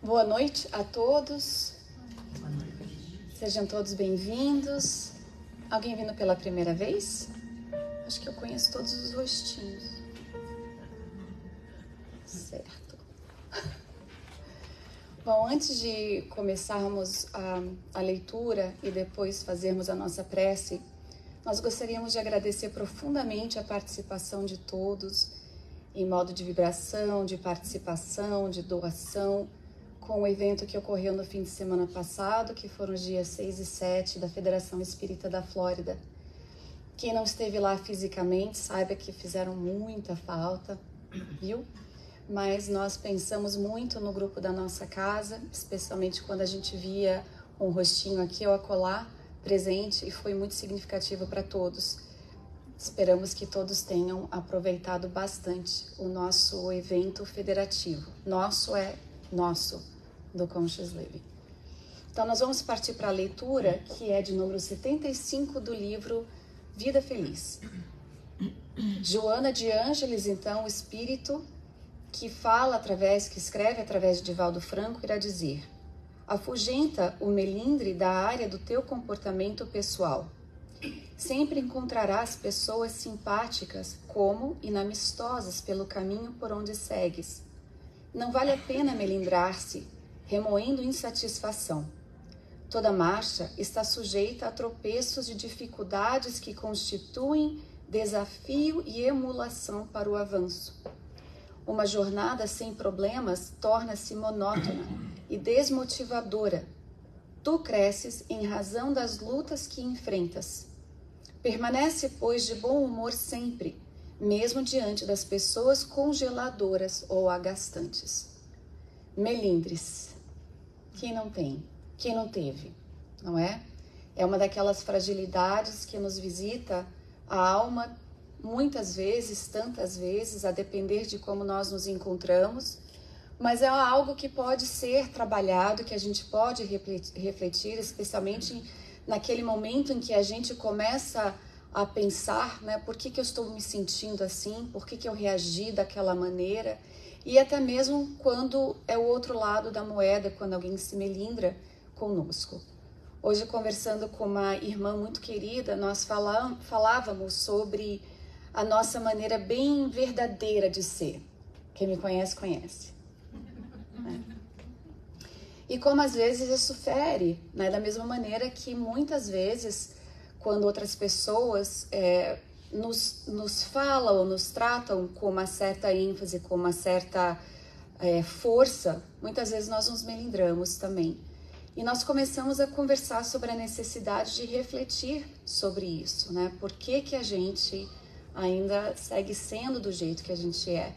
Boa noite a todos. Sejam todos bem-vindos. Alguém vindo pela primeira vez? Acho que eu conheço todos os rostinhos. Certo. Bom, antes de começarmos a leitura e depois fazermos a nossa prece, nós gostaríamos de agradecer profundamente a participação de todos em modo de vibração, de participação, de doação, com o evento que ocorreu no fim de semana passado, que foram os dias 6 e 7 da Federação Espírita da Flórida. Quem não esteve lá fisicamente, saiba que fizeram muita falta, viu? Mas nós pensamos muito no grupo da nossa casa, especialmente quando a gente via um rostinho aqui ou acolá presente, e foi muito significativo para todos. Esperamos que todos tenham aproveitado bastante o nosso evento federativo. Nosso é nosso, do Conscious Living. Então nós vamos partir para a leitura, que é de número 75 do livro Vida Feliz. Joana de Ângeles, então, o espírito que escreve através de Divaldo Franco, irá dizer: afugenta o melindre da área do teu comportamento pessoal. Sempre encontrarás pessoas simpáticas como inamistosas pelo caminho por onde segues. Não vale a pena melindrar-se, remoendo insatisfação. Toda marcha está sujeita a tropeços e dificuldades que constituem desafio e emulação para o avanço. Uma jornada sem problemas torna-se monótona e desmotivadora. Tu cresces em razão das lutas que enfrentas. Permanece, pois, de bom humor sempre, mesmo diante das pessoas congeladoras ou agastantes. Melindres. Quem não tem? Quem não teve? Não é? É uma daquelas fragilidades que nos visita a alma muitas vezes, tantas vezes, a depender de como nós nos encontramos, mas é algo que pode ser trabalhado, que a gente pode refletir, especialmente naquele momento em que a gente começa a pensar, né, por que eu estou me sentindo assim, por que eu reagi daquela maneira, e até mesmo quando é o outro lado da moeda, quando alguém se melindra conosco. Hoje, conversando com uma irmã muito querida, nós falávamos sobre a nossa maneira bem verdadeira de ser. Quem me conhece, conhece. Né? E como às vezes isso fere, né? Da mesma maneira que muitas vezes, quando outras pessoas nos falam ou nos tratam com uma certa ênfase, com uma certa força, muitas vezes nós nos melindramos também. E nós começamos a conversar sobre a necessidade de refletir sobre isso, né? Por que a gente ainda segue sendo do jeito que a gente é?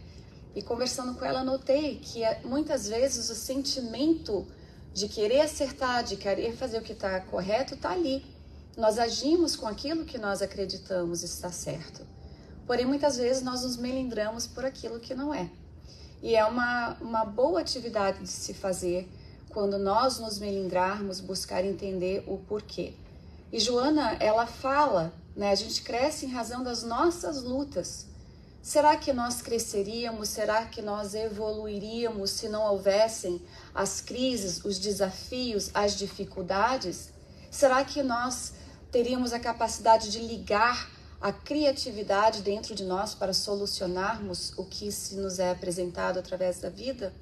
E conversando com ela, notei que muitas vezes o sentimento de querer acertar, de querer fazer o que está correto, está ali. Nós agimos com aquilo que nós acreditamos está certo. Porém, muitas vezes nós nos melindramos por aquilo que não é. E é uma boa atividade de se fazer quando nós nos melindrarmos, buscar entender o porquê. E Joana, ela fala, né, a gente cresce em razão das nossas lutas. Será que nós cresceríamos, será que nós evoluiríamos se não houvessem as crises, os desafios, as dificuldades? Será que nós teríamos a capacidade de ligar a criatividade dentro de nós para solucionarmos o que se nos é apresentado através da vida?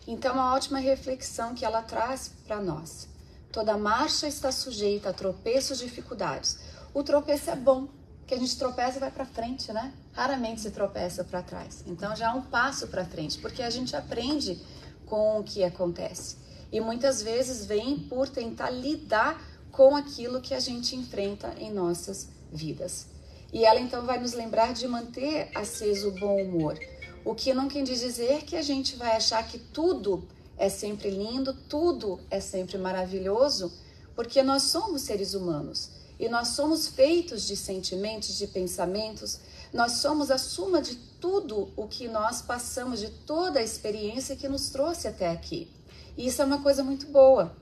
Então, uma ótima reflexão que ela traz para nós. Toda marcha está sujeita a tropeços e dificuldades. O tropeço é bom, porque a gente tropeça e vai para frente, né? Raramente se tropeça para trás. Então, já é um passo para frente, porque a gente aprende com o que acontece. E muitas vezes vem por tentar lidar com aquilo que a gente enfrenta em nossas vidas. E ela, então, vai nos lembrar de manter aceso o bom humor. O que não quer dizer que a gente vai achar que tudo é sempre lindo, tudo é sempre maravilhoso, porque nós somos seres humanos e nós somos feitos de sentimentos, de pensamentos, nós somos a soma de tudo o que nós passamos, de toda a experiência que nos trouxe até aqui. E isso é uma coisa muito boa,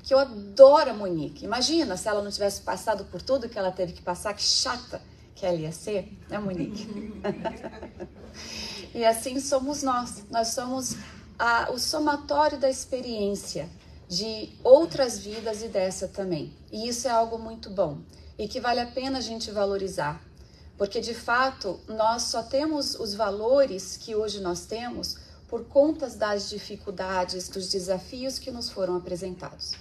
que eu adoro a Monique. Imagina se ela não tivesse passado por tudo que ela teve que passar, que chata que ela ia ser, né, Monique? E assim somos nós somos o somatório da experiência de outras vidas e dessa também. E isso é algo muito bom e que vale a pena a gente valorizar, porque de fato nós só temos os valores que hoje nós temos por conta das dificuldades, dos desafios que nos foram apresentados.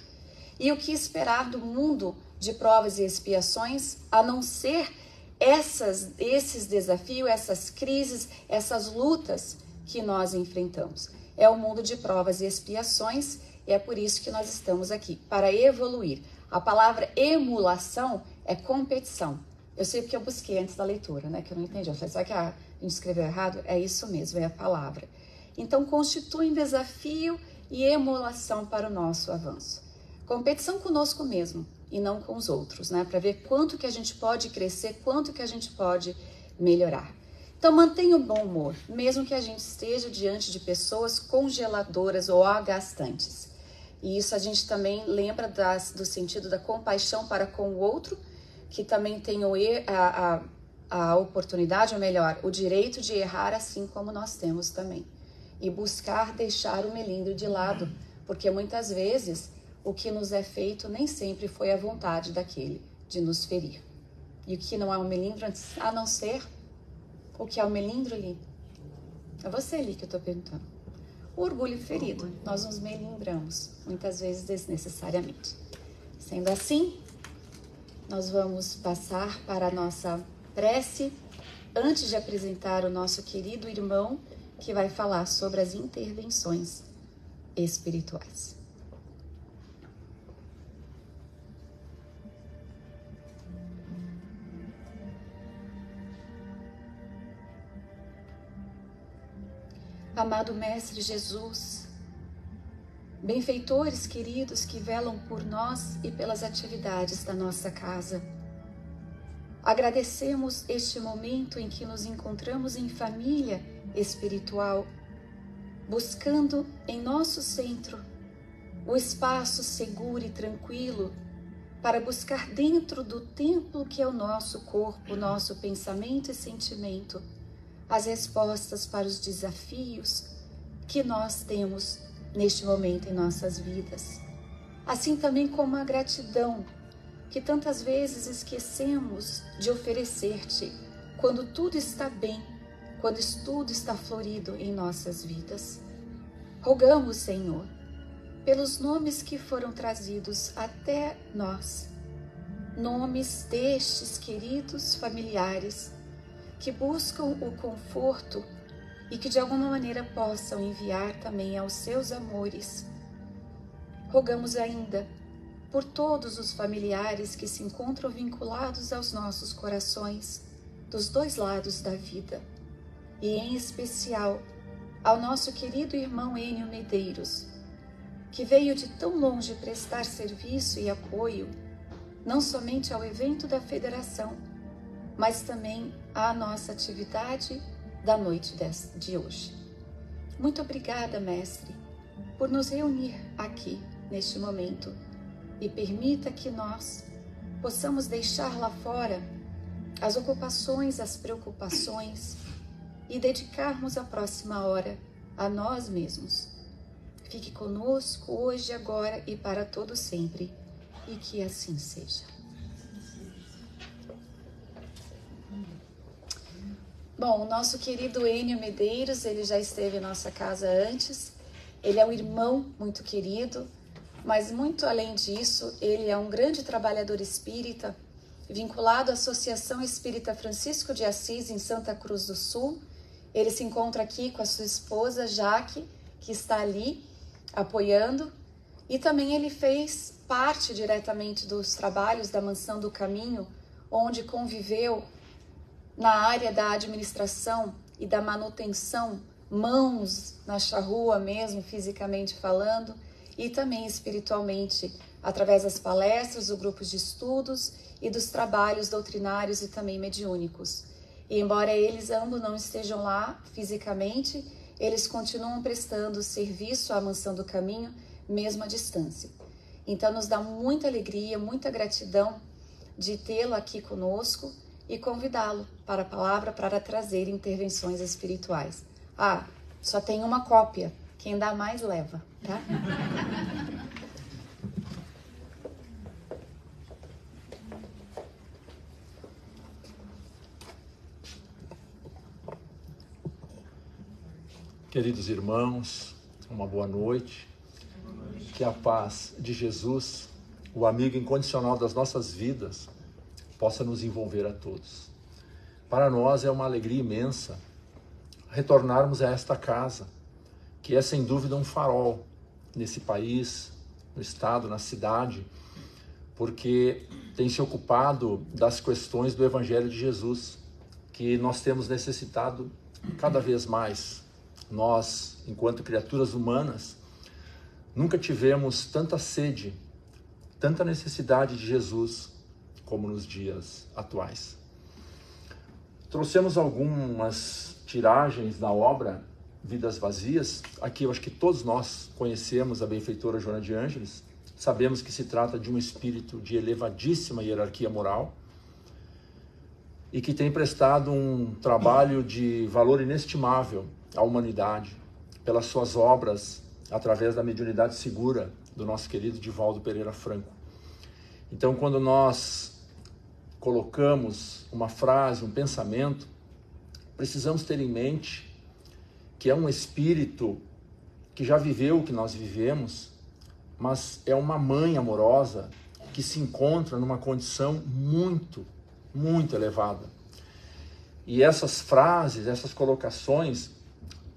E o que esperar do mundo de provas e expiações, a não ser esses desafios, essas crises, essas lutas que nós enfrentamos. É o mundo de provas e expiações, e é por isso que nós estamos aqui, para evoluir. A palavra emulação é competição. Eu sei porque eu busquei antes da leitura, né? Que eu não entendi. Eu falei, será que a gente escreveu errado? É isso mesmo, é a palavra. Então, constitui um desafio e emulação para o nosso avanço. Competição conosco mesmo e não com os outros, né? Para ver quanto que a gente pode crescer, quanto que a gente pode melhorar. Então, mantenha o bom humor, mesmo que a gente esteja diante de pessoas congeladoras ou agastantes. E isso a gente também lembra do sentido da compaixão para com o outro, que também tem a oportunidade, ou melhor, o direito de errar assim como nós temos também. E buscar deixar o melindre de lado, porque muitas vezes o que nos é feito nem sempre foi a vontade daquele de nos ferir. E o que não é um melindre, a não ser o que é o melindre ali? É você ali que eu estou perguntando. O orgulho ferido, nós nos melindramos, muitas vezes desnecessariamente. Sendo assim, nós vamos passar para a nossa prece, antes de apresentar o nosso querido irmão, que vai falar sobre as intervenções espirituais. Amado Mestre Jesus, benfeitores queridos que velam por nós e pelas atividades da nossa casa, agradecemos este momento em que nos encontramos em família espiritual, buscando em nosso centro o espaço seguro e tranquilo para buscar dentro do templo que é o nosso corpo, nosso pensamento e sentimento, as respostas para os desafios que nós temos neste momento em nossas vidas. Assim também como a gratidão que tantas vezes esquecemos de oferecer-te quando tudo está bem, quando tudo está florido em nossas vidas. Rogamos, Senhor, pelos nomes que foram trazidos até nós, nomes destes queridos familiares que buscam o conforto e que de alguma maneira possam enviar também aos seus amores. Rogamos ainda por todos os familiares que se encontram vinculados aos nossos corações, dos dois lados da vida, e em especial ao nosso querido irmão Enio Medeiros, que veio de tão longe prestar serviço e apoio, não somente ao evento da Federação, mas também à nossa atividade da noite de hoje. Muito obrigada, Mestre, por nos reunir aqui neste momento e permita que nós possamos deixar lá fora as ocupações, as preocupações e dedicarmos a próxima hora a nós mesmos. Fique conosco hoje, agora e para todo sempre, e que assim seja. Bom, o nosso querido Enio Medeiros, ele já esteve em nossa casa antes. Ele é um irmão muito querido, mas muito além disso, ele é um grande trabalhador espírita, vinculado à Associação Espírita Francisco de Assis, em Santa Cruz do Sul. Ele se encontra aqui com a sua esposa, Jaque, que está ali apoiando. E também ele fez parte diretamente dos trabalhos da Mansão do Caminho, onde conviveu na área da administração e da manutenção, mãos na charrua mesmo, fisicamente falando, e também espiritualmente, através das palestras, do grupos de estudos e dos trabalhos doutrinários e também mediúnicos. E embora eles ambos não estejam lá fisicamente, eles continuam prestando serviço à Mansão do Caminho, mesmo à distância. Então nos dá muita alegria, muita gratidão de tê-lo aqui conosco e convidá-lo para a palavra para trazer intervenções espirituais. Só tem uma cópia Quem dá mais leva, tá? Queridos irmãos, uma boa noite. Que a paz de Jesus, o amigo incondicional das nossas vidas, possa nos envolver a todos. Para nós é uma alegria imensa retornarmos a esta casa, que é sem dúvida um farol nesse país, no estado, na cidade, porque tem se ocupado das questões do Evangelho de Jesus, que nós temos necessitado cada vez mais. Nós, enquanto criaturas humanas, nunca tivemos tanta sede, tanta necessidade de Jesus como nos dias atuais. Trouxemos algumas tiragens da obra Vidas Vazias. Aqui eu acho que todos nós conhecemos a benfeitora Joana de Ângeles. Sabemos que se trata de um espírito de elevadíssima hierarquia moral e que tem prestado um trabalho de valor inestimável à humanidade pelas suas obras através da mediunidade segura do nosso querido Divaldo Pereira Franco. Então, quando nós colocamos uma frase, um pensamento, precisamos ter em mente que é um espírito que já viveu o que nós vivemos, mas é uma mãe amorosa que se encontra numa condição muito, muito elevada. E essas frases, essas colocações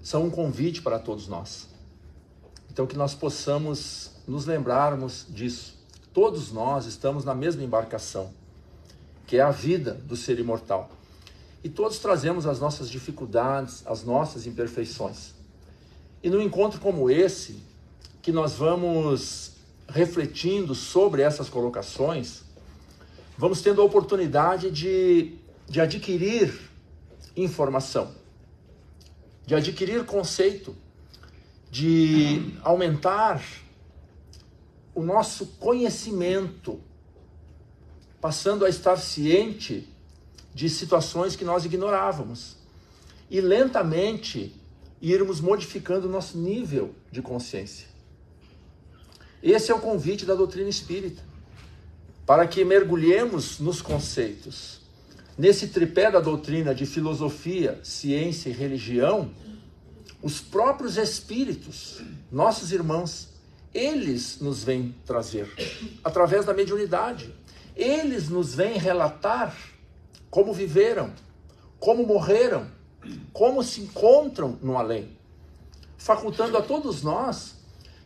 são um convite para todos nós. Então, que nós possamos nos lembrarmos disso. Todos nós estamos na mesma embarcação, que é a vida do ser imortal. E todos trazemos as nossas dificuldades, as nossas imperfeições. E num encontro como esse, que nós vamos refletindo sobre essas colocações, vamos tendo a oportunidade de adquirir informação, de adquirir conceito, de aumentar o nosso conhecimento, passando a estar ciente de situações que nós ignorávamos e lentamente irmos modificando o nosso nível de consciência. Esse é o convite da doutrina espírita, para que mergulhemos nos conceitos. Nesse tripé da doutrina de filosofia, ciência e religião, os próprios espíritos, nossos irmãos, eles nos vêm trazer, através da mediunidade. Eles nos vêm relatar como viveram, como morreram, como se encontram no além, facultando a todos nós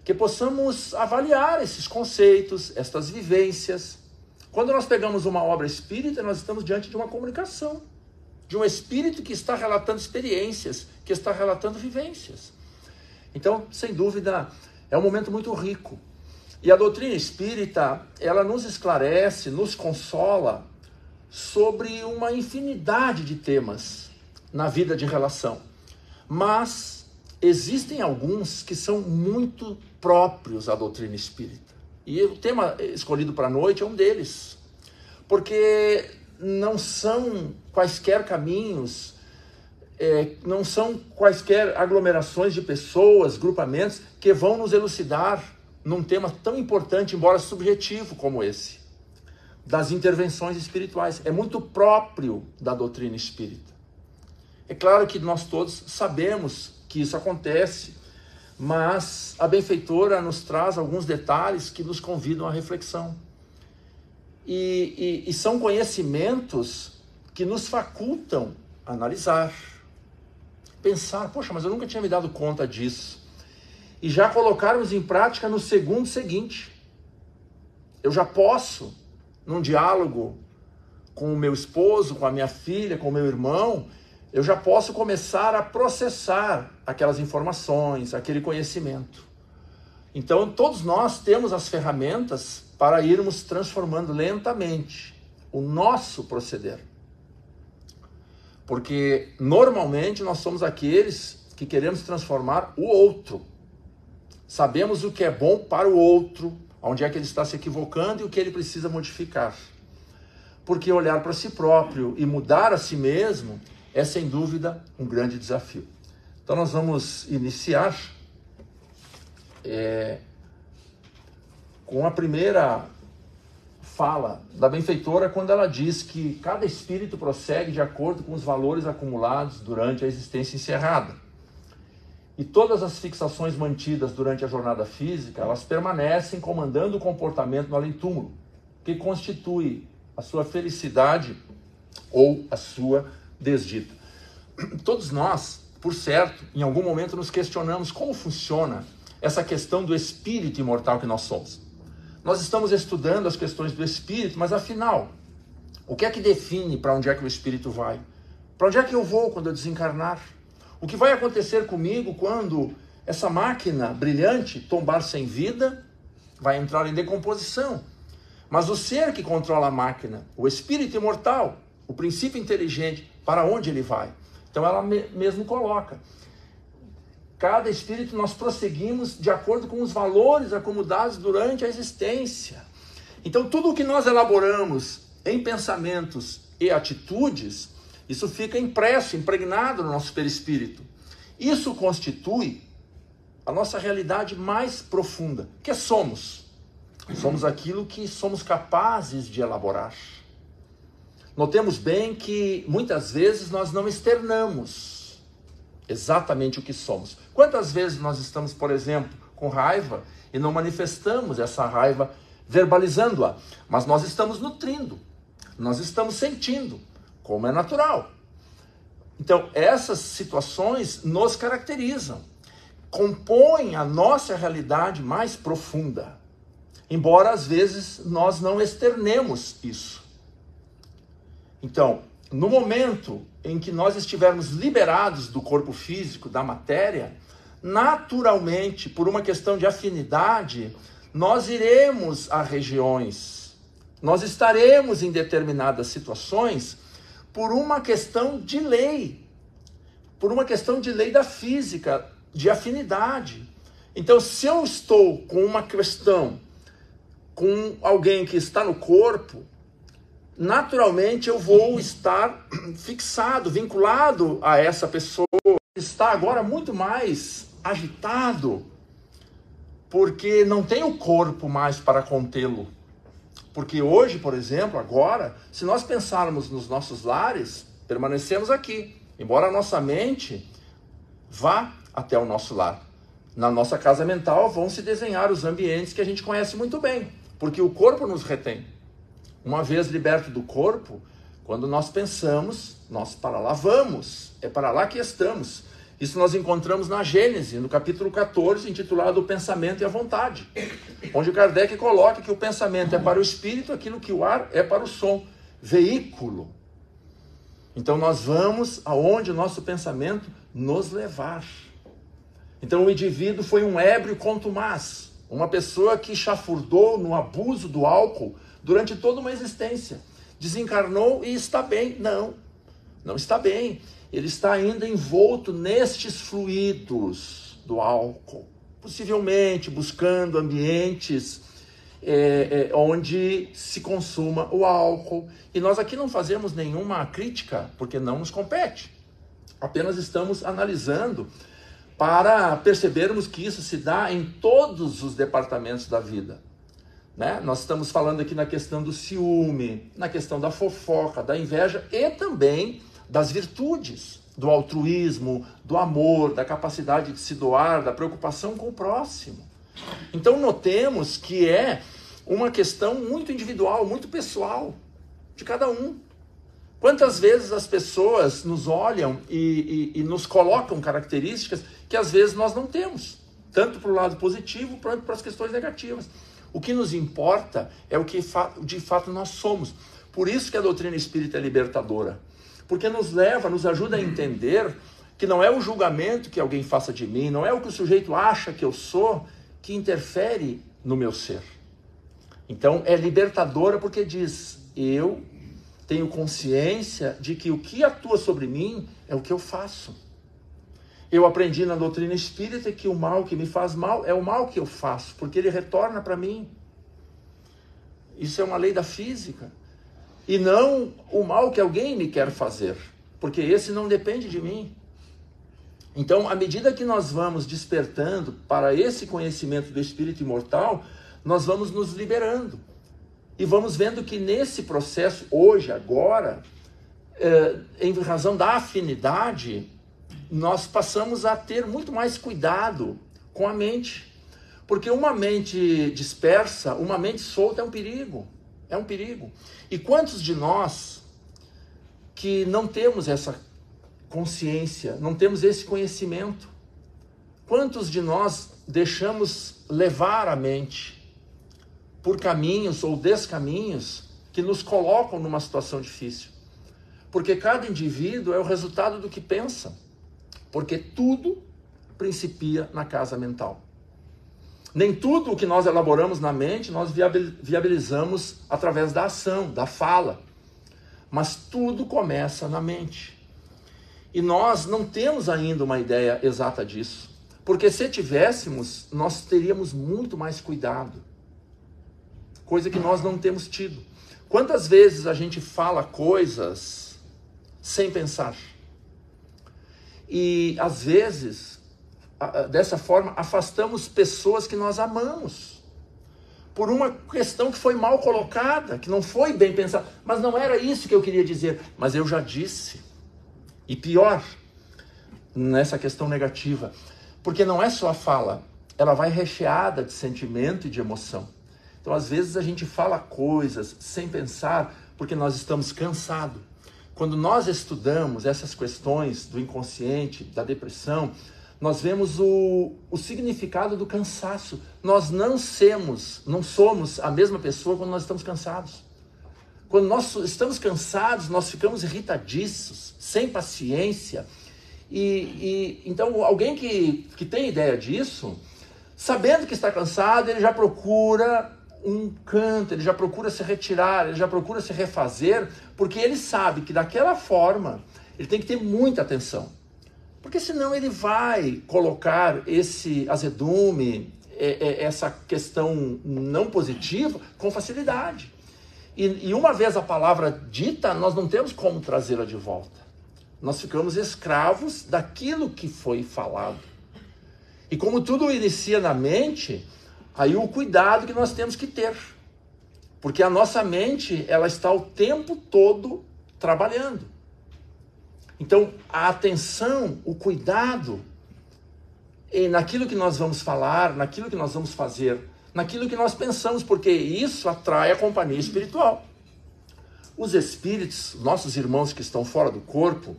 que possamos avaliar esses conceitos, estas vivências. Quando nós pegamos uma obra espírita, nós estamos diante de uma comunicação, de um espírito que está relatando experiências, que está relatando vivências. Então, sem dúvida, é um momento muito rico. E a doutrina espírita, ela nos esclarece, nos consola sobre uma infinidade de temas na vida de relação. Mas existem alguns que são muito próprios à doutrina espírita. E o tema escolhido para a noite é um deles. Porque não são quaisquer caminhos, não são quaisquer aglomerações de pessoas, grupamentos, que vão nos elucidar num tema tão importante, embora subjetivo como esse, das intervenções espirituais. É muito próprio da doutrina espírita. É claro que nós todos sabemos que isso acontece, mas a benfeitora nos traz alguns detalhes que nos convidam à reflexão. E são conhecimentos que nos facultam analisar, pensar, poxa, mas eu nunca tinha me dado conta disso. E já colocarmos em prática no segundo seguinte. Eu já posso, num diálogo com o meu esposo, com a minha filha, com o meu irmão, eu já posso começar a processar aquelas informações, aquele conhecimento. Então, todos nós temos as ferramentas para irmos transformando lentamente o nosso proceder. Porque, normalmente, nós somos aqueles que queremos transformar o outro. Sabemos o que é bom para o outro, onde é que ele está se equivocando e o que ele precisa modificar. Porque olhar para si próprio e mudar a si mesmo é, sem dúvida, um grande desafio. Então, nós vamos iniciar com a primeira fala da benfeitora, quando ela diz que cada espírito prossegue de acordo com os valores acumulados durante a existência encerrada. E todas as fixações mantidas durante a jornada física, elas permanecem comandando o comportamento no além-túmulo, que constitui a sua felicidade ou a sua desdita. Todos nós, por certo, em algum momento nos questionamos como funciona essa questão do espírito imortal que nós somos. Nós estamos estudando as questões do espírito, mas afinal, o que é que define para onde é que o espírito vai? Para onde é que eu vou quando eu desencarnar? O que vai acontecer comigo quando essa máquina brilhante tombar sem vida? Vai entrar em decomposição. Mas o ser que controla a máquina, o espírito imortal, o princípio inteligente, para onde ele vai? Então ela mesmo coloca: cada espírito nós prosseguimos de acordo com os valores acumulados durante a existência. Então tudo o que nós elaboramos em pensamentos e atitudes, isso fica impresso, impregnado no nosso perispírito. Isso constitui a nossa realidade mais profunda. O que somos? Somos aquilo que somos capazes de elaborar. Notemos bem que muitas vezes nós não externamos exatamente o que somos. Quantas vezes nós estamos, por exemplo, com raiva e não manifestamos essa raiva verbalizando-a, mas nós estamos nutrindo, nós estamos sentindo, como é natural. Então, essas situações nos caracterizam, compõem a nossa realidade mais profunda, embora às vezes nós não externemos isso. Então, no momento em que nós estivermos liberados do corpo físico, da matéria, naturalmente, por uma questão de afinidade, nós iremos a regiões, nós estaremos em determinadas situações por uma questão de lei, da física, de afinidade. Então, se eu estou com uma questão com alguém que está no corpo, naturalmente eu vou estar fixado, vinculado a essa pessoa. Está agora muito mais agitado, porque não tem o corpo mais para contê-lo. Porque hoje, por exemplo, agora, se nós pensarmos nos nossos lares, permanecemos aqui, embora a nossa mente vá até o nosso lar. Na nossa casa mental vão se desenhar os ambientes que a gente conhece muito bem, porque o corpo nos retém. Uma vez liberto do corpo, quando nós pensamos, nós para lá vamos, é para lá que estamos. Isso nós encontramos na Gênese, no capítulo 14, intitulado O Pensamento e a Vontade, onde Kardec coloca que o pensamento é para o espírito, aquilo que o ar é para o som, veículo. Então nós vamos aonde o nosso pensamento nos levar. Então o indivíduo foi um ébrio contumaz, uma pessoa que chafurdou no abuso do álcool durante toda uma existência. Desencarnou e está bem? Não está bem. Ele está ainda envolto nestes fluidos do álcool, possivelmente buscando ambientes onde se consuma o álcool. E nós aqui não fazemos nenhuma crítica, porque não nos compete. Apenas estamos analisando para percebermos que isso se dá em todos os departamentos da vida. Né? Nós estamos falando aqui na questão do ciúme, na questão da fofoca, da inveja e também das virtudes, do altruísmo, do amor, da capacidade de se doar, da preocupação com o próximo. Então notemos que é uma questão muito individual, muito pessoal, de cada um. Quantas vezes as pessoas nos olham e nos colocam características que às vezes nós não temos, tanto para o lado positivo quanto para as questões negativas. O que nos importa é o que de fato nós somos. Por isso que a doutrina espírita é libertadora. Porque nos ajuda a entender que não é o julgamento que alguém faça de mim, não é o que o sujeito acha que eu sou, que interfere no meu ser. Então é libertadora porque diz: eu tenho consciência de que o que atua sobre mim é o que eu faço. Eu aprendi na doutrina espírita que o mal que me faz mal é o mal que eu faço, porque ele retorna para mim. Isso é uma lei da física. E não o mal que alguém me quer fazer, porque esse não depende de mim. Então, à medida que nós vamos despertando para esse conhecimento do Espírito imortal, nós vamos nos liberando. E vamos vendo que nesse processo, hoje, agora, em razão da afinidade, nós passamos a ter muito mais cuidado com a mente. Porque uma mente dispersa, uma mente solta é um perigo. É um perigo. E quantos de nós que não temos essa consciência, não temos esse conhecimento? Quantos de nós deixamos levar a mente por caminhos ou descaminhos que nos colocam numa situação difícil? Porque cada indivíduo é o resultado do que pensa. Porque tudo principia na casa mental. Nem tudo o que nós elaboramos na mente nós viabilizamos através da ação, da fala. Mas tudo começa na mente. E nós não temos ainda uma ideia exata disso. Porque se tivéssemos, nós teríamos muito mais cuidado. Coisa que nós não temos tido. Quantas vezes a gente fala coisas sem pensar? E às vezes, dessa forma, afastamos pessoas que nós amamos. Por uma questão que foi mal colocada, que não foi bem pensada. Mas não era isso que eu queria dizer. Mas eu já disse. E pior, nessa questão negativa. Porque não é só a fala. Ela vai recheada de sentimento e de emoção. Então, às vezes, a gente fala coisas sem pensar porque nós estamos cansados. Quando nós estudamos essas questões do inconsciente, da depressão, nós vemos o significado do cansaço. Nós não somos a mesma pessoa quando nós estamos cansados. Quando nós estamos cansados, nós ficamos irritadiços, sem paciência. Então, alguém que tem ideia disso, sabendo que está cansado, ele já procura um canto, ele já procura se retirar, ele já procura se refazer, porque ele sabe que daquela forma ele tem que ter muita atenção. Porque senão ele vai colocar esse azedume, essa questão não positiva, com facilidade. E uma vez a palavra dita, nós não temos como trazê-la de volta. Nós ficamos escravos daquilo que foi falado. E como tudo inicia na mente, aí o cuidado que nós temos que ter. Porque a nossa mente, ela está o tempo todo trabalhando. Então, a atenção, o cuidado naquilo que nós vamos falar, naquilo que nós vamos fazer, naquilo que nós pensamos, porque isso atrai a companhia espiritual. Os espíritos, nossos irmãos que estão fora do corpo,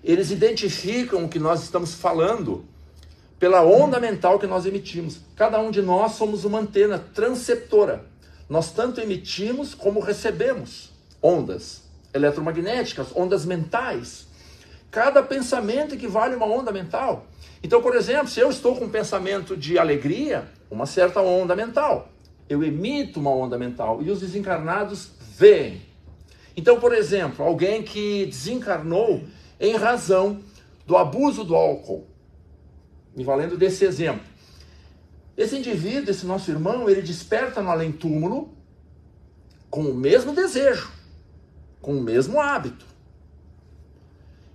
eles identificam o que nós estamos falando pela onda mental que nós emitimos. Cada um de nós somos uma antena transceptora. Nós tanto emitimos como recebemos ondas eletromagnéticas, ondas mentais. Cada pensamento equivale a uma onda mental. Então, por exemplo, se eu estou com um pensamento de alegria, uma certa onda mental, eu emito uma onda mental e os desencarnados veem. Então, por exemplo, alguém que desencarnou em razão do abuso do álcool, me valendo desse exemplo. Esse indivíduo, esse nosso irmão, ele desperta no além-túmulo com o mesmo desejo, com o mesmo hábito.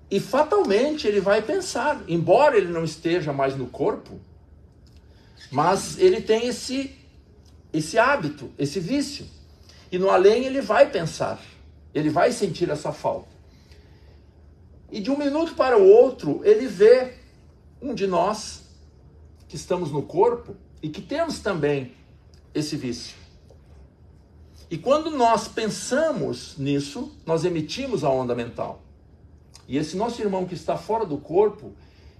E fatalmente ele vai pensar, embora ele não esteja mais no corpo, mas ele tem esse hábito, esse vício. E no além ele vai pensar, ele vai sentir essa falta. E de um minuto para o outro, ele vê um de nós que estamos no corpo e que temos também esse vício. E quando nós pensamos nisso, nós emitimos a onda mental. E esse nosso irmão que está fora do corpo,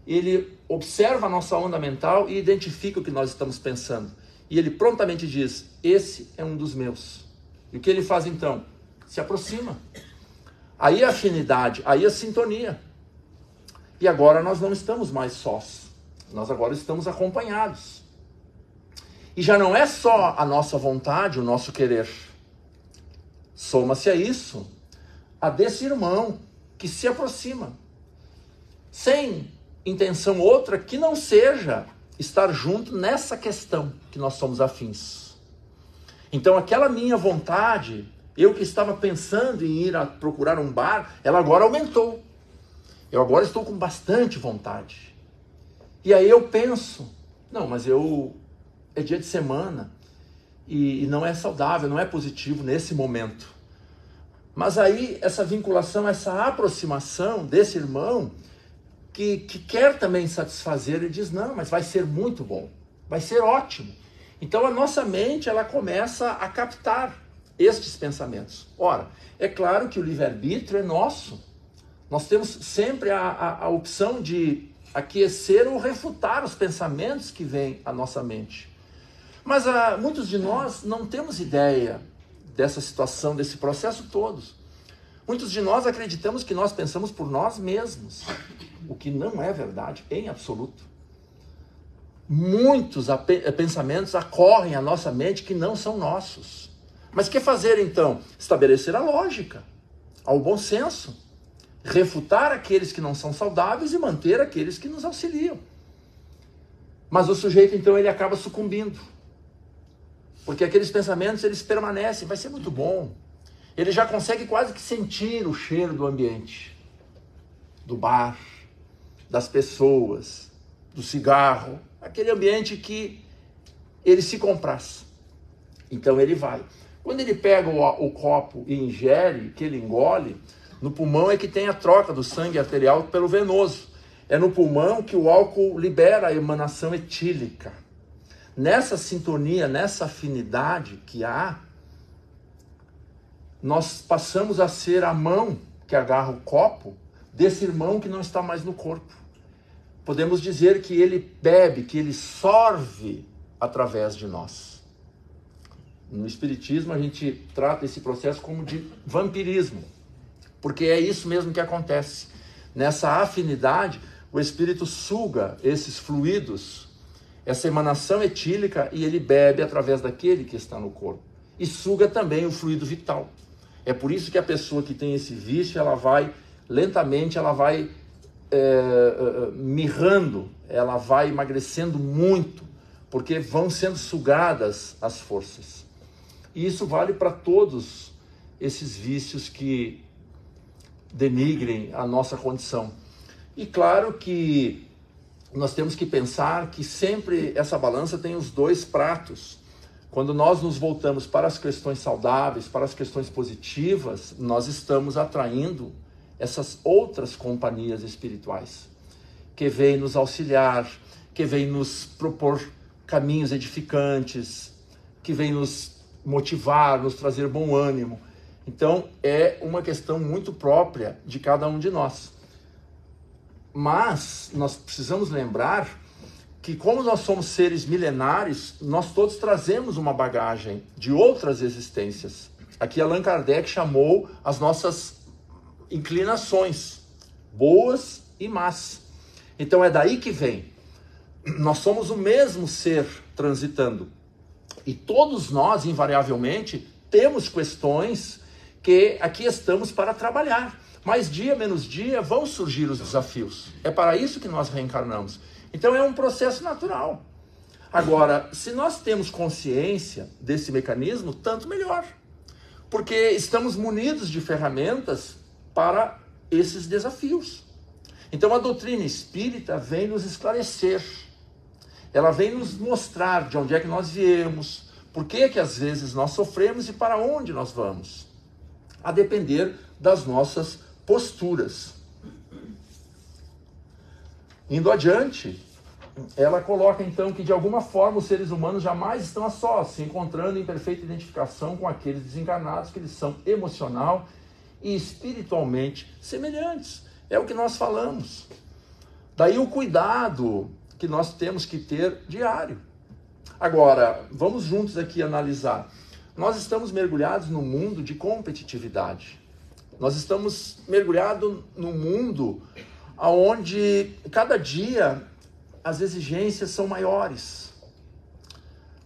ele observa a nossa onda mental e identifica o que nós estamos pensando. E ele prontamente diz, esse é um dos meus. E o que ele faz então? Se aproxima. Aí a afinidade, aí a sintonia. E agora nós não estamos mais sós. Nós agora estamos acompanhados. E já não é só a nossa vontade, o nosso querer. Soma-se a isso a desse irmão que se aproxima, sem intenção outra que não seja estar junto nessa questão que nós somos afins. Então aquela minha vontade, eu que estava pensando em ir a procurar um bar, ela agora aumentou. Eu agora estou com bastante vontade. E aí eu penso, não, mas é dia de semana e não é saudável, não é positivo nesse momento. Mas aí essa vinculação, essa aproximação desse irmão que quer também satisfazer, ele diz, não, mas vai ser muito bom, vai ser ótimo. Então a nossa mente, ela começa a captar estes pensamentos. Ora, é claro que o livre-arbítrio é nosso. Nós temos sempre a opção de aquecer ou refutar os pensamentos que vêm à nossa mente. Mas muitos de nós não temos ideia dessa situação, desse processo todo. Muitos de nós acreditamos que nós pensamos por nós mesmos, o que não é verdade, em absoluto. Muitos pensamentos ocorrem à nossa mente que não são nossos. Mas o que fazer então? Estabelecer a lógica, ao bom senso, refutar aqueles que não são saudáveis e manter aqueles que nos auxiliam. Mas o sujeito então ele acaba sucumbindo, porque aqueles pensamentos eles permanecem, vai ser muito bom. Ele já consegue quase que sentir o cheiro do ambiente, do bar, das pessoas, do cigarro, aquele ambiente que ele se compraz. Então ele vai. Quando ele pega o copo e ingere, que ele engole, no pulmão é que tem a troca do sangue arterial pelo venoso. É no pulmão que o álcool libera a emanação etílica. Nessa sintonia, nessa afinidade que há, nós passamos a ser a mão que agarra o copo desse irmão que não está mais no corpo. Podemos dizer que ele bebe, que ele sorve através de nós. No Espiritismo a gente trata esse processo como de vampirismo, porque é isso mesmo que acontece. Nessa afinidade, o Espírito suga esses fluidos, essa emanação etílica, e ele bebe através daquele que está no corpo. E suga também o fluido vital. É por isso que a pessoa que tem esse vício, ela vai, lentamente, ela vai mirrando, ela vai emagrecendo muito, porque vão sendo sugadas as forças. E isso vale para todos esses vícios que denigrem a nossa condição. E claro que nós temos que pensar que sempre essa balança tem os dois pratos. Quando nós nos voltamos para as questões saudáveis, para as questões positivas, nós estamos atraindo essas outras companhias espirituais que vêm nos auxiliar, que vêm nos propor caminhos edificantes, que vêm nos motivar, nos trazer bom ânimo. Então, é uma questão muito própria de cada um de nós. Mas nós precisamos lembrar que, como nós somos seres milenares, nós todos trazemos uma bagagem de outras existências. Aqui Allan Kardec chamou as nossas inclinações, boas e más. Então é daí que vem. Nós somos o mesmo ser transitando. E todos nós, invariavelmente, temos questões que aqui estamos para trabalhar. Mas dia menos dia vão surgir os desafios. É para isso que nós reencarnamos. Então é um processo natural. Agora, se nós temos consciência desse mecanismo, tanto melhor. Porque estamos munidos de ferramentas para esses desafios. Então a doutrina espírita vem nos esclarecer. Ela vem nos mostrar de onde é que nós viemos, por que que às vezes nós sofremos e para onde nós vamos. A depender das nossas posturas. Indo adiante, ela coloca então que de alguma forma os seres humanos jamais estão a sós, se encontrando em perfeita identificação com aqueles desencarnados que eles são emocional e espiritualmente semelhantes. É o que nós falamos. Daí o cuidado que nós temos que ter diário. Agora, vamos juntos aqui analisar. Nós estamos mergulhados num mundo de competitividade. Nós estamos mergulhados num mundo onde cada dia as exigências são maiores.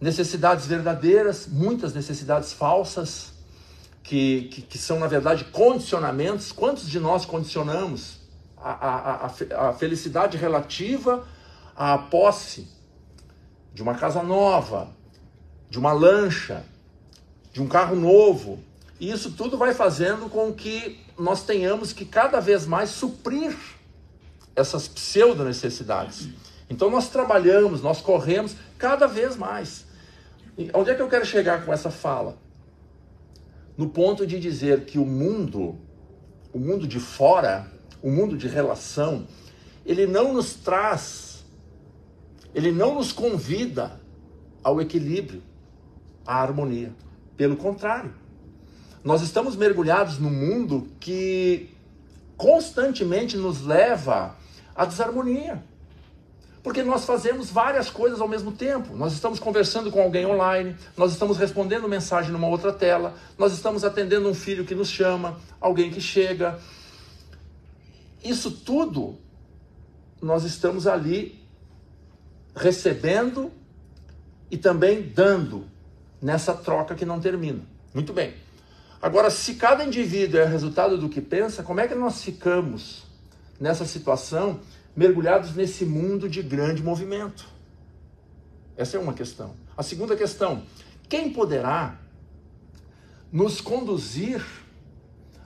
Necessidades verdadeiras, muitas necessidades falsas, que são, na verdade, condicionamentos. Quantos de nós condicionamos a felicidade relativa à posse de uma casa nova, de uma lancha, de um carro novo? E isso tudo vai fazendo com que nós tenhamos que cada vez mais suprir essas pseudo-necessidades. Então nós trabalhamos, nós corremos cada vez mais. E onde é que eu quero chegar com essa fala? No ponto de dizer que o mundo de fora, o mundo de relação, ele não nos traz, ele não nos convida ao equilíbrio, à harmonia. Pelo contrário, nós estamos mergulhados num mundo que constantemente nos leva à desarmonia. Porque nós fazemos várias coisas ao mesmo tempo. Nós estamos conversando com alguém online, nós estamos respondendo mensagem numa outra tela, nós estamos atendendo um filho que nos chama, alguém que chega. Isso tudo, nós estamos ali recebendo e também dando nessa troca que não termina. Muito bem. Agora, se cada indivíduo é resultado do que pensa, como é que nós ficamos nessa situação, mergulhados nesse mundo de grande movimento? Essa é uma questão. A segunda questão, quem poderá nos conduzir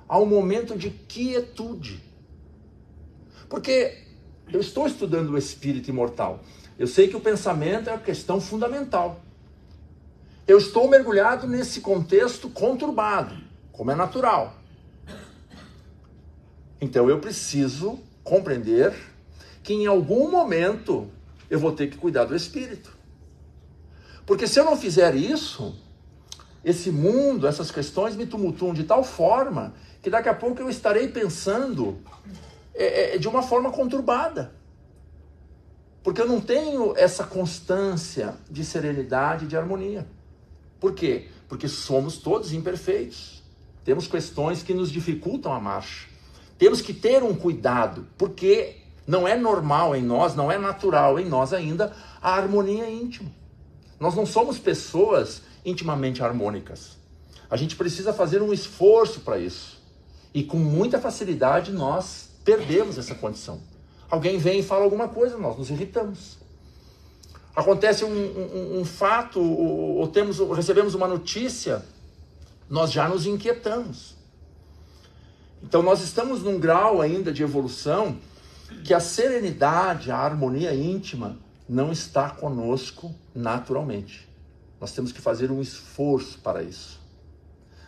a um momento de quietude? Porque eu estou estudando o espírito imortal. Eu sei que o pensamento é a questão fundamental. Eu estou mergulhado nesse contexto conturbado, como é natural. Então eu preciso compreender que em algum momento eu vou ter que cuidar do espírito. Porque se eu não fizer isso, esse mundo, essas questões me tumultuam de tal forma que daqui a pouco eu estarei pensando de uma forma conturbada. Porque eu não tenho essa constância de serenidade e de harmonia. Por quê? Porque somos todos imperfeitos. Temos questões que nos dificultam a marcha. Temos que ter um cuidado, porque não é normal em nós, não é natural em nós ainda a harmonia íntima. Nós não somos pessoas intimamente harmônicas. A gente precisa fazer um esforço para isso. E com muita facilidade nós perdemos essa condição. Alguém vem e fala alguma coisa, nós nos irritamos. Acontece um fato, ou recebemos uma notícia, nós já nos inquietamos. Então nós estamos num grau ainda de evolução que a serenidade, a harmonia íntima não está conosco naturalmente. Nós temos que fazer um esforço para isso.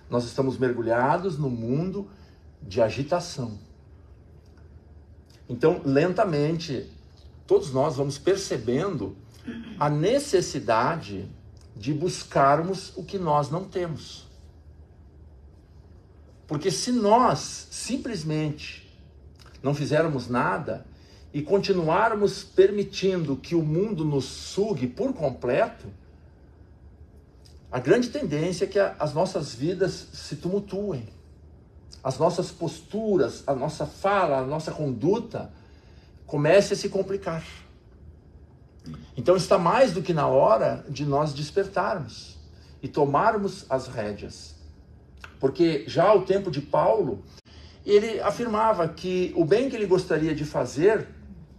Nós estamos mergulhados no mundo de agitação. Então, lentamente, todos nós vamos percebendo a necessidade de buscarmos o que nós não temos. Porque se nós simplesmente não fizermos nada e continuarmos permitindo que o mundo nos sugue por completo, a grande tendência é que as nossas vidas se tumultuem. As nossas posturas, a nossa fala, a nossa conduta comece a se complicar. Então está mais do que na hora de nós despertarmos e tomarmos as rédeas. Porque já ao tempo de Paulo, ele afirmava que o bem que ele gostaria de fazer,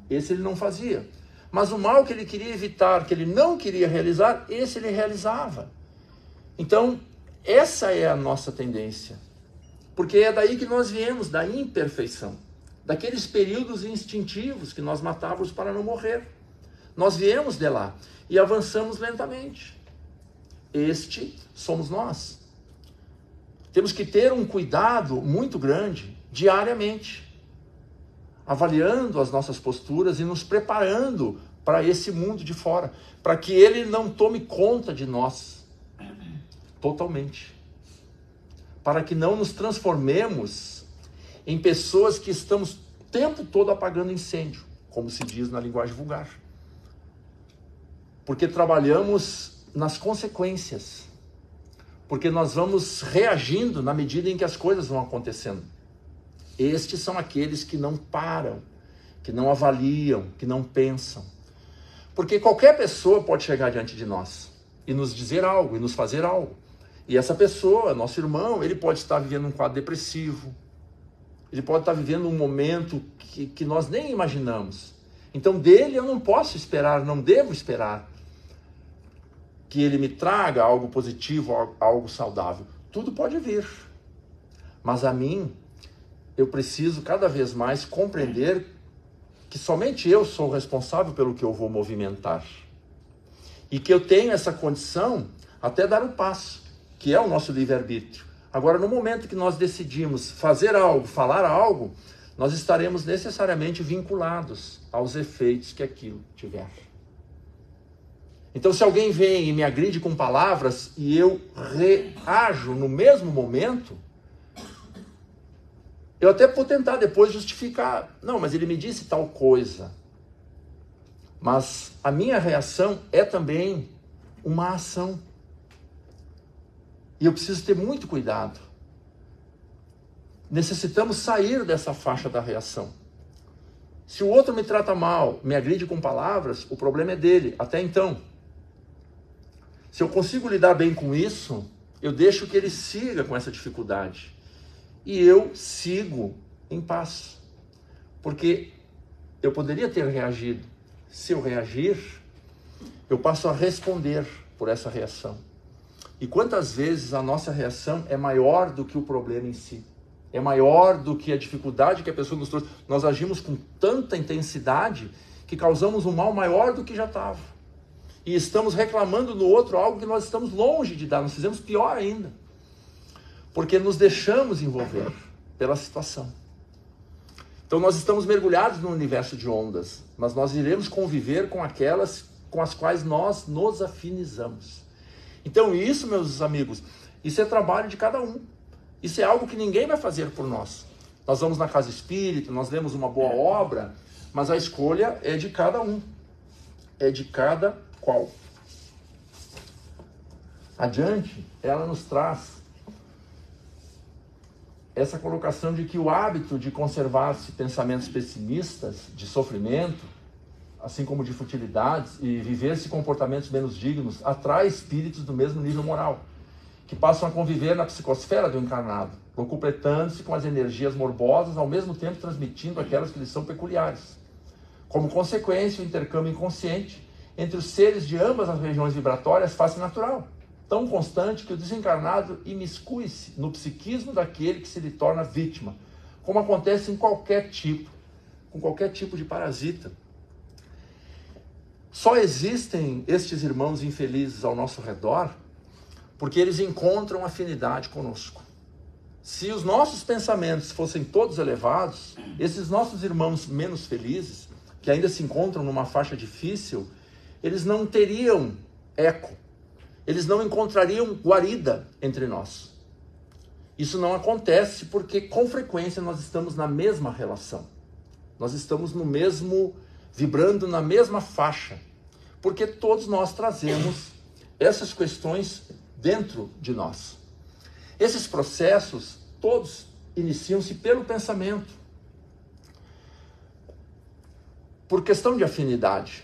esse ele não fazia. Mas o mal que ele queria evitar, que ele não queria realizar, esse ele realizava. Então, essa é a nossa tendência. Porque é daí que nós viemos, da imperfeição. Daqueles períodos instintivos que nós matávamos para não morrer. Nós viemos de lá e avançamos lentamente. Este somos nós. Temos que ter um cuidado muito grande diariamente, avaliando as nossas posturas e nos preparando para esse mundo de fora, para que ele não tome conta de nós totalmente, para que não nos transformemos em pessoas que estamos o tempo todo apagando incêndio, como se diz na linguagem vulgar, porque trabalhamos nas consequências, porque nós vamos reagindo na medida em que as coisas vão acontecendo. Estes são aqueles que não param, que não avaliam, que não pensam. Porque qualquer pessoa pode chegar diante de nós e nos dizer algo, e nos fazer algo. E essa pessoa, nosso irmão, ele pode estar vivendo um quadro depressivo, ele pode estar vivendo um momento que nós nem imaginamos. Então dele eu não posso esperar, não devo esperar que ele me traga algo positivo, algo saudável. Tudo pode vir. Mas a mim, eu preciso cada vez mais compreender que somente eu sou responsável pelo que eu vou movimentar. E que eu tenho essa condição até dar o passo, que é o nosso livre-arbítrio. Agora, no momento que nós decidimos fazer algo, falar algo, nós estaremos necessariamente vinculados aos efeitos que aquilo tiver. Então, se alguém vem e me agride com palavras e eu reajo no mesmo momento, eu até vou tentar depois justificar. Não, mas ele me disse tal coisa. Mas a minha reação é também uma ação. E eu preciso ter muito cuidado. Necessitamos sair dessa faixa da reação. Se o outro me trata mal, me agride com palavras, o problema é dele, até então. Se eu consigo lidar bem com isso, eu deixo que ele siga com essa dificuldade. E eu sigo em paz. Porque eu poderia ter reagido. Se eu reagir, eu passo a responder por essa reação. E quantas vezes a nossa reação é maior do que o problema em si? É maior do que a dificuldade que a pessoa nos trouxe. Nós agimos com tanta intensidade que causamos um mal maior do que já estava. E estamos reclamando no outro algo que nós estamos longe de dar. Nós fizemos pior ainda. Porque nos deixamos envolver pela situação. Então nós estamos mergulhados no universo de ondas, mas nós iremos conviver com aquelas com as quais nós nos afinizamos. Então isso, meus amigos, isso é trabalho de cada um. Isso é algo que ninguém vai fazer por nós. Nós vamos na casa espírita, nós lemos uma boa obra, mas a escolha é de cada um. É de cada qual. Adiante, ela nos traz essa colocação de que o hábito de conservar-se pensamentos pessimistas, de sofrimento, assim como de futilidades, e viver-se comportamentos menos dignos, atrai espíritos do mesmo nível moral, que passam a conviver na psicosfera do encarnado, locupletando-se com as energias morbosas, ao mesmo tempo transmitindo aquelas que lhes são peculiares. Como consequência, o intercâmbio inconsciente entre os seres de ambas as regiões vibratórias faz-se natural, tão constante que o desencarnado imiscui-se no psiquismo daquele que se lhe torna vítima, como acontece com qualquer tipo de parasita. Só existem estes irmãos infelizes ao nosso redor porque eles encontram afinidade conosco. Se os nossos pensamentos fossem todos elevados, esses nossos irmãos menos felizes, que ainda se encontram numa faixa difícil, eles não teriam eco. Eles não encontrariam guarida entre nós. Isso não acontece porque, com frequência, nós estamos na mesma relação. Nós estamos no mesmo, vibrando na mesma faixa. Porque todos nós trazemos essas questões dentro de nós. Esses processos, todos iniciam-se pelo pensamento. Por questão de afinidade.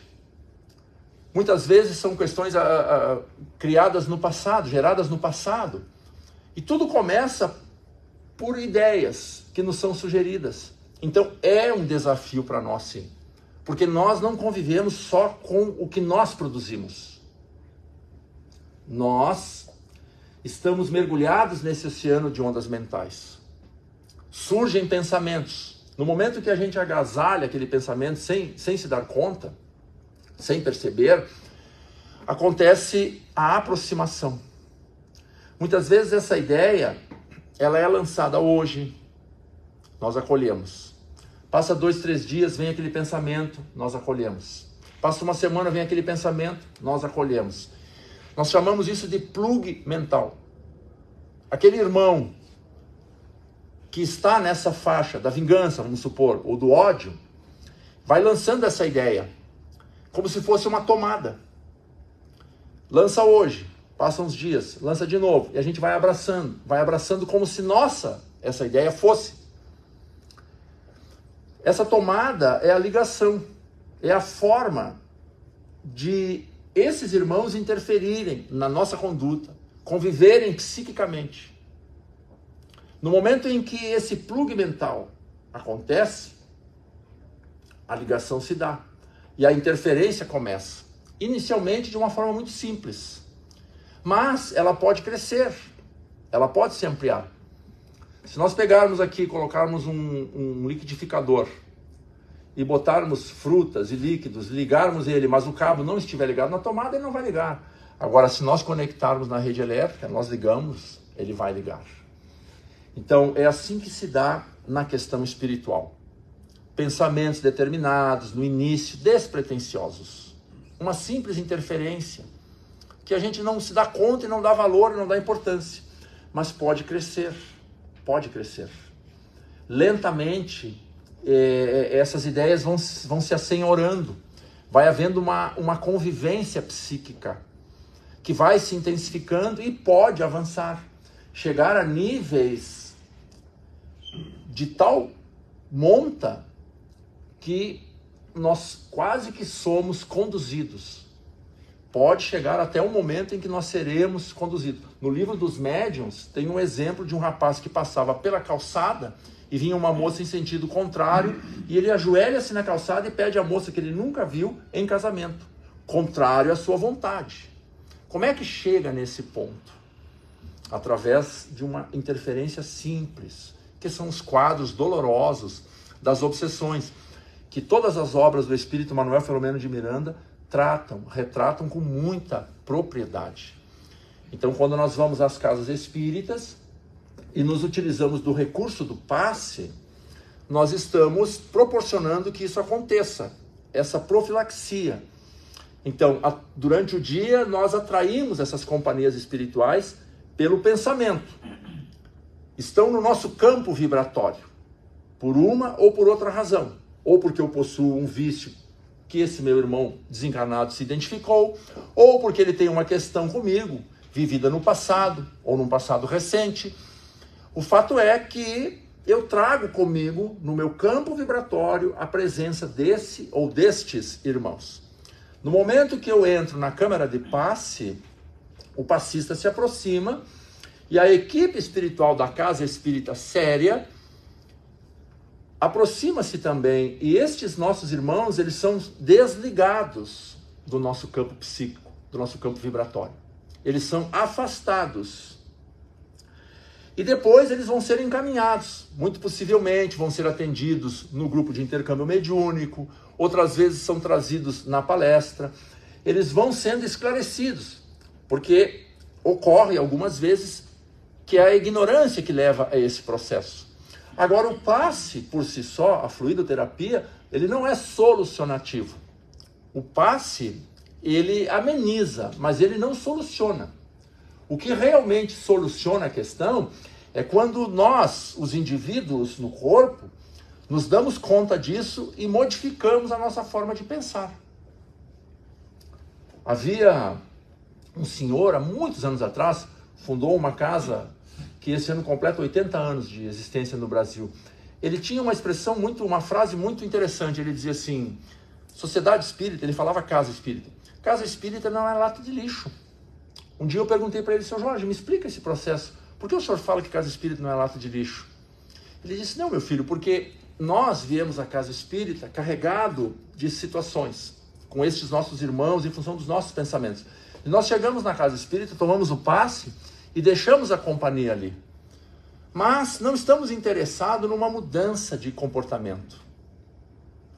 Muitas vezes são questões criadas no passado, geradas no passado. E tudo começa por ideias que nos são sugeridas. Então é um desafio para nós, sim. Porque nós não convivemos só com o que nós produzimos. Nós estamos mergulhados nesse oceano de ondas mentais. Surgem pensamentos. No momento que a gente agasalha aquele pensamento sem se dar conta, sem perceber, acontece a aproximação. Muitas vezes essa ideia, ela é lançada hoje, nós acolhemos. Passa 2, 3 dias, vem aquele pensamento, nós acolhemos. Passa uma semana, vem aquele pensamento, nós acolhemos. Nós chamamos isso de plug mental. Aquele irmão que está nessa faixa da vingança, vamos supor, ou do ódio, vai lançando essa ideia, como se fosse uma tomada. Lança hoje, passam uns dias, lança de novo, e a gente vai abraçando como se nossa, essa ideia fosse. Essa tomada é a ligação, é a forma de esses irmãos interferirem na nossa conduta, conviverem psiquicamente. No momento em que esse plug mental acontece, a ligação se dá. E a interferência começa. Inicialmente de uma forma muito simples. Mas ela pode crescer. Ela pode se ampliar. Se nós pegarmos aqui e colocarmos um liquidificador e botarmos frutas e líquidos, ligarmos ele, mas o cabo não estiver ligado na tomada, ele não vai ligar. Agora, se nós conectarmos na rede elétrica, nós ligamos, ele vai ligar. Então, é assim que se dá na questão espiritual. Pensamentos determinados, no início, despretensiosos. Uma simples interferência, que a gente não se dá conta e não dá valor e não dá importância. Mas pode crescer, pode crescer. Lentamente, essas ideias vão se assenhorando. Vai havendo uma convivência psíquica que vai se intensificando e pode avançar. Chegar a níveis de tal monta que nós quase que somos conduzidos. Pode chegar até um momento em que nós seremos conduzidos. No livro dos médiuns tem um exemplo de um rapaz que passava pela calçada e vinha uma moça em sentido contrário e ele ajoelha-se na calçada e pede a moça que ele nunca viu em casamento, contrário à sua vontade. Como é que chega nesse ponto? Através de uma interferência simples, que são os quadros dolorosos das obsessões, que todas as obras do Espírito Manuel Filomeno de Miranda retratam com muita propriedade. Então, quando nós vamos às casas espíritas e nos utilizamos do recurso do passe, nós estamos proporcionando que isso aconteça, essa profilaxia. Então, durante o dia, nós atraímos essas companhias espirituais pelo pensamento. Estão no nosso campo vibratório, por uma ou por outra razão. Ou porque eu possuo um vício que esse meu irmão desencarnado se identificou, ou porque ele tem uma questão comigo, vivida no passado, ou num passado recente. O fato é que eu trago comigo, no meu campo vibratório, a presença desse ou destes irmãos. No momento que eu entro na câmara de passe, o passista se aproxima e a equipe espiritual da casa espírita séria aproxima-se também. E estes nossos irmãos, eles são desligados do nosso campo psíquico, do nosso campo vibratório. Eles são afastados. E depois eles vão ser encaminhados, muito possivelmente vão ser atendidos no grupo de intercâmbio mediúnico, outras vezes são trazidos na palestra. Eles vão sendo esclarecidos, porque ocorre algumas vezes que é a ignorância que leva a esse processo. Agora, o passe por si só, a fluidoterapia, ele não é solucionativo. O passe, ele ameniza, mas ele não soluciona. O que realmente soluciona a questão é quando nós, os indivíduos no corpo, nos damos conta disso e modificamos a nossa forma de pensar. Havia um senhor, há muitos anos atrás, fundou uma casa que esse ano completa 80 anos de existência no Brasil. Ele tinha uma uma frase muito interessante. Ele dizia assim, sociedade espírita, ele falava casa espírita. Casa espírita não é lata de lixo. Um dia eu perguntei para ele, seu Jorge, me explica esse processo. Por que o senhor fala que casa espírita não é lata de lixo? Ele disse, não, meu filho, porque nós viemos à casa espírita carregado de situações, com estes nossos irmãos, em função dos nossos pensamentos. E nós chegamos na casa espírita, tomamos o passe e deixamos a companhia ali. Mas não estamos interessados numa mudança de comportamento.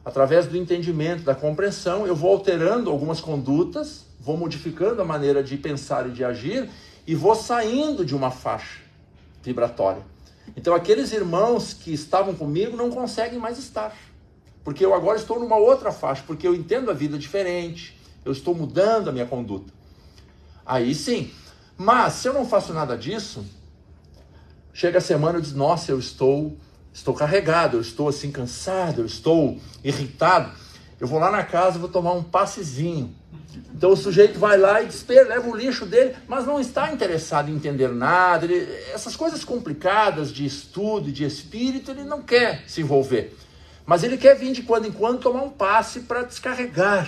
Através do entendimento, da compreensão, eu vou alterando algumas condutas, vou modificando a maneira de pensar e de agir e vou saindo de uma faixa vibratória. Então aqueles irmãos que estavam comigo não conseguem mais estar. Porque eu agora estou numa outra faixa, porque eu entendo a vida diferente, eu estou mudando a minha conduta. Aí sim. Mas se eu não faço nada disso, chega a semana e eu digo, nossa, eu estou carregado, eu estou assim cansado, eu estou irritado. Eu vou lá na casa, vou tomar um passezinho. Então o sujeito vai lá e leva o lixo dele, mas não está interessado em entender nada. Essas coisas complicadas de estudo e de espírito, ele não quer se envolver. Mas ele quer vir de quando em quando tomar um passe para descarregar.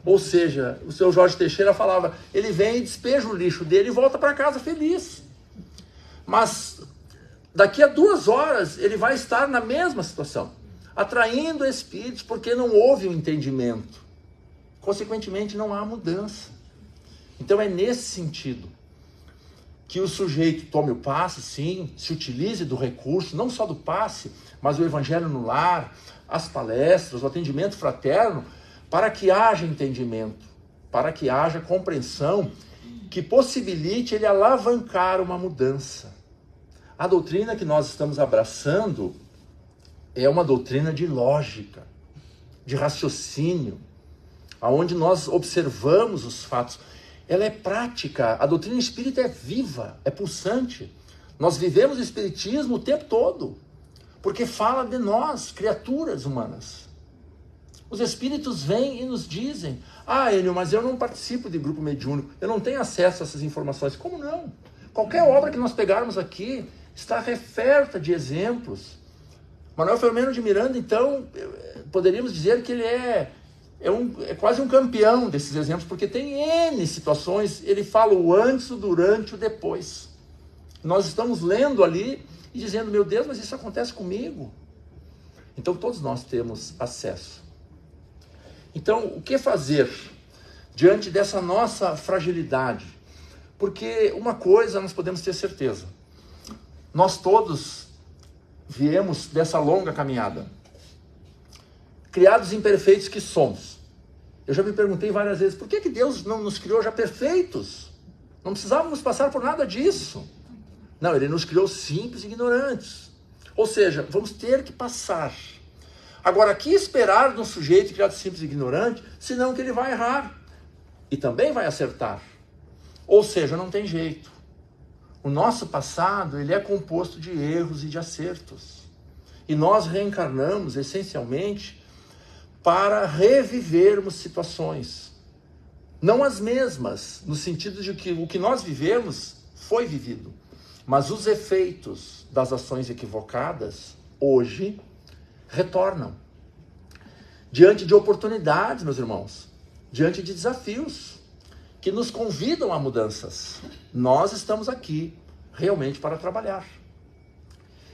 Ou seja, o seu Jorge Teixeira falava, ele vem e despeja o lixo dele e volta para casa feliz. Mas daqui a 2 horas ele vai estar na mesma situação, atraindo espíritos porque não houve um entendimento. Consequentemente, não há mudança. Então é nesse sentido que o sujeito tome o passe, sim, se utilize do recurso, não só do passe, mas o evangelho no lar, as palestras, o atendimento fraterno, para que haja entendimento, para que haja compreensão, que possibilite ele alavancar uma mudança. A doutrina que nós estamos abraçando é uma doutrina de lógica, de raciocínio, onde nós observamos os fatos. Ela é prática, a doutrina espírita é viva, é pulsante. Nós vivemos o espiritismo o tempo todo, porque fala de nós, criaturas humanas. Os espíritos vêm e nos dizem: Enio, mas eu não participo de grupo mediúnico, eu não tenho acesso a essas informações. Como não? Qualquer obra que nós pegarmos aqui está referta de exemplos. Manuel Filomeno de Miranda, então, poderíamos dizer que ele é quase um campeão desses exemplos, porque tem N situações, ele fala o antes, o durante, o depois. Nós estamos lendo ali e dizendo: meu Deus, mas isso acontece comigo. Então todos nós temos acesso. Então, o que fazer diante dessa nossa fragilidade? Porque uma coisa nós podemos ter certeza: nós todos viemos dessa longa caminhada, criados imperfeitos que somos. Eu já me perguntei várias vezes: por que Deus não nos criou já perfeitos? Não precisávamos passar por nada disso. Não, Ele nos criou simples e ignorantes. Ou seja, vamos ter que passar. Agora, que esperar de um sujeito criado simples e ignorante, senão que ele vai errar e também vai acertar? Ou seja, não tem jeito. O nosso passado, ele é composto de erros e de acertos. E nós reencarnamos, essencialmente, para revivermos situações. Não as mesmas, no sentido de que o que nós vivemos foi vivido. Mas os efeitos das ações equivocadas, hoje, retornam. Diante de oportunidades, meus irmãos, diante de desafios que nos convidam a mudanças, nós estamos aqui realmente para trabalhar.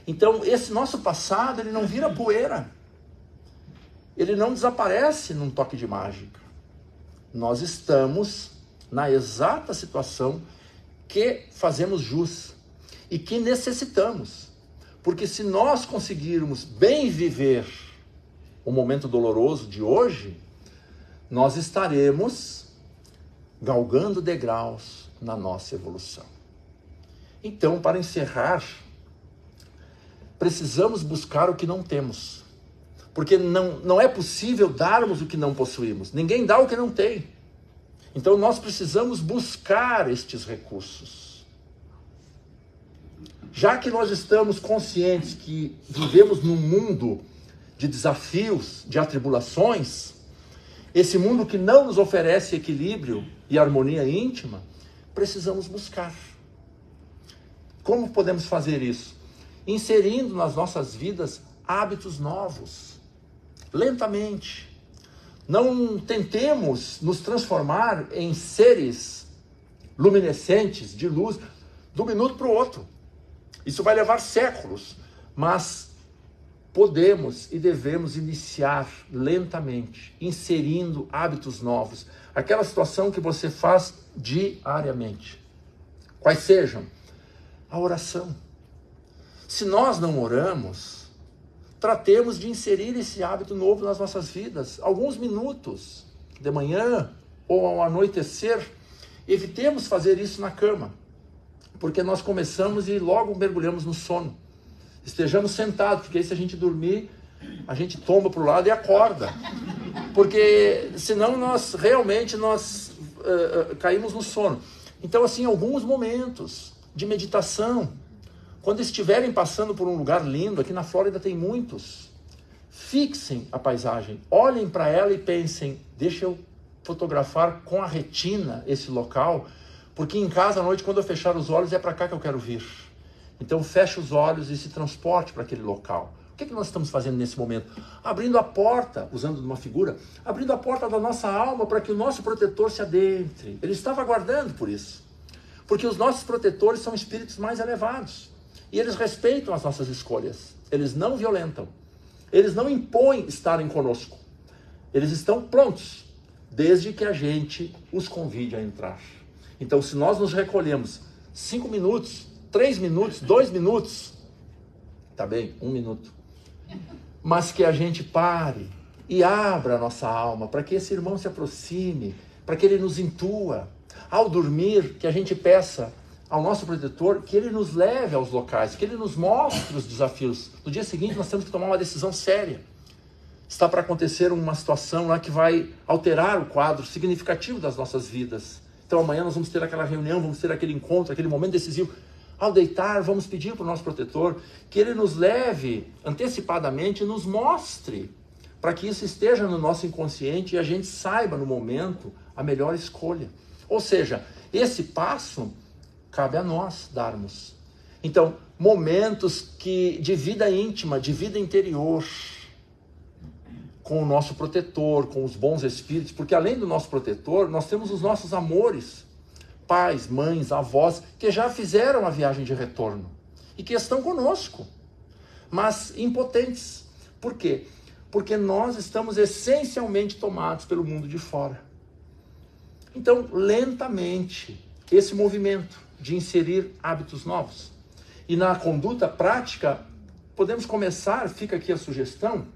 Então, esse nosso passado, ele não vira poeira. Ele não desaparece num toque de mágica. Nós estamos na exata situação que fazemos jus e que necessitamos. Porque se nós conseguirmos bem viver o momento doloroso de hoje, nós estaremos galgando degraus na nossa evolução. Então, para encerrar, precisamos buscar o que não temos. Porque não é possível darmos o que não possuímos. Ninguém dá o que não tem. Então, nós precisamos buscar estes recursos. Já que nós estamos conscientes que vivemos num mundo de desafios, de atribulações, esse mundo que não nos oferece equilíbrio e harmonia íntima, precisamos buscar. Como podemos fazer isso? Inserindo nas nossas vidas hábitos novos, lentamente. Não tentemos nos transformar em seres luminescentes, de luz, de um minuto para o outro. Isso vai levar séculos, mas podemos e devemos iniciar lentamente, inserindo hábitos novos. Aquela situação que você faz diariamente. Quais sejam? A oração. Se nós não oramos, tratemos de inserir esse hábito novo nas nossas vidas. Alguns minutos, de manhã ou ao anoitecer, evitemos fazer isso na cama, porque nós começamos e logo mergulhamos no sono. Estejamos sentados, porque aí se a gente dormir, a gente tomba para o lado e acorda. Porque senão nós realmente caímos no sono. Então, assim, alguns momentos de meditação, quando estiverem passando por um lugar lindo, aqui na Flórida tem muitos, fixem a paisagem, olhem para ela e pensem: deixa eu fotografar com a retina esse local, porque em casa à noite, quando eu fechar os olhos, é para cá que eu quero vir. Então feche os olhos e se transporte para aquele local. O que nós estamos fazendo nesse momento? Abrindo a porta, usando uma figura, abrindo a porta da nossa alma para que o nosso protetor se adentre. Ele estava aguardando por isso. Porque os nossos protetores são espíritos mais elevados. E eles respeitam as nossas escolhas. Eles não violentam. Eles não impõem estarem conosco. Eles estão prontos, desde que a gente os convide a entrar. Então, se nós nos recolhemos 5 minutos, 3 minutos, 2 minutos. Tá bem, 1 minuto. Mas que a gente pare e abra a nossa alma para que esse irmão se aproxime, para que ele nos intua. Ao dormir, que a gente peça ao nosso protetor que ele nos leve aos locais, que ele nos mostre os desafios. No dia seguinte nós temos que tomar uma decisão séria. Está para acontecer uma situação lá que vai alterar o quadro significativo das nossas vidas. Então amanhã nós vamos ter aquela reunião, vamos ter aquele encontro, aquele momento decisivo. Ao deitar, vamos pedir para o nosso protetor que ele nos leve antecipadamente, nos mostre, para que isso esteja no nosso inconsciente e a gente saiba no momento a melhor escolha. Ou seja, esse passo cabe a nós darmos. Então, momentos de vida íntima, de vida interior, com o nosso protetor, com os bons espíritos, porque além do nosso protetor, nós temos os nossos amores, pais, mães, avós, que já fizeram a viagem de retorno e que estão conosco, mas impotentes. Por quê? Porque nós estamos essencialmente tomados pelo mundo de fora. Então, lentamente, esse movimento de inserir hábitos novos. E na conduta prática, podemos começar, fica aqui a sugestão,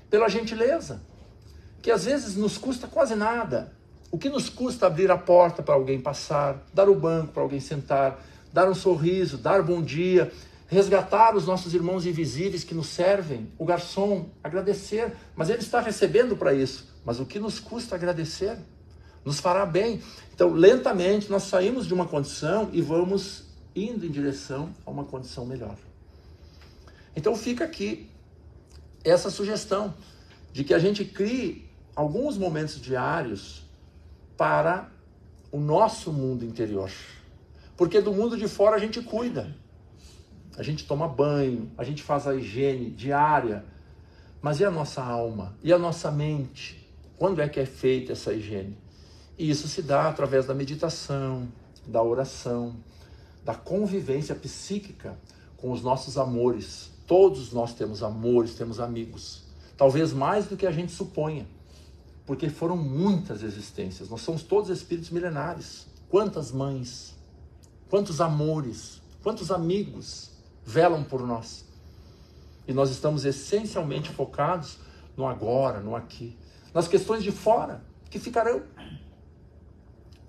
pela gentileza, que às vezes nos custa quase nada. O que nos custa abrir a porta para alguém passar, dar o banco para alguém sentar, dar um sorriso, dar bom dia, resgatar os nossos irmãos invisíveis que nos servem, o garçom, agradecer, mas ele está recebendo para isso. Mas o que nos custa agradecer? Nos fará bem. Então, lentamente, nós saímos de uma condição e vamos indo em direção a uma condição melhor. Então, fica aqui essa sugestão de que a gente crie alguns momentos diários para o nosso mundo interior. Porque do mundo de fora a gente cuida. A gente toma banho, a gente faz a higiene diária. Mas e a nossa alma? E a nossa mente? Quando é que é feita essa higiene? E isso se dá através da meditação, da oração, da convivência psíquica com os nossos amores. Todos nós temos amores, temos amigos. Talvez mais do que a gente suponha. Porque foram muitas existências. Nós somos todos espíritos milenares. Quantas mães, quantos amores, quantos amigos velam por nós. E nós estamos essencialmente focados no agora, no aqui. Nas questões de fora, que ficarão.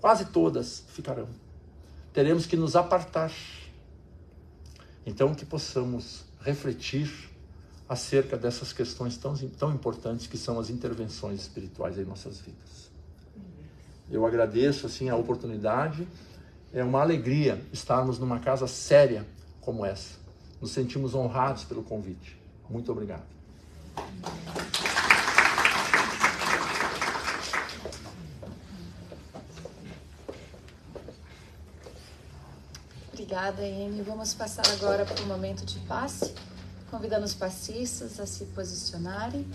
Quase todas ficarão. Teremos que nos apartar. Então, que possamos refletir acerca dessas questões tão importantes que são as intervenções espirituais em nossas vidas. Eu agradeço assim a oportunidade. É uma alegria estarmos numa casa séria como essa. Nos sentimos honrados pelo convite. Muito obrigado. Obrigada, Amy. Vamos passar agora para o momento de passe, convidando os passistas a se posicionarem.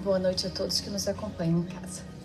Boa noite a todos que nos acompanham em casa.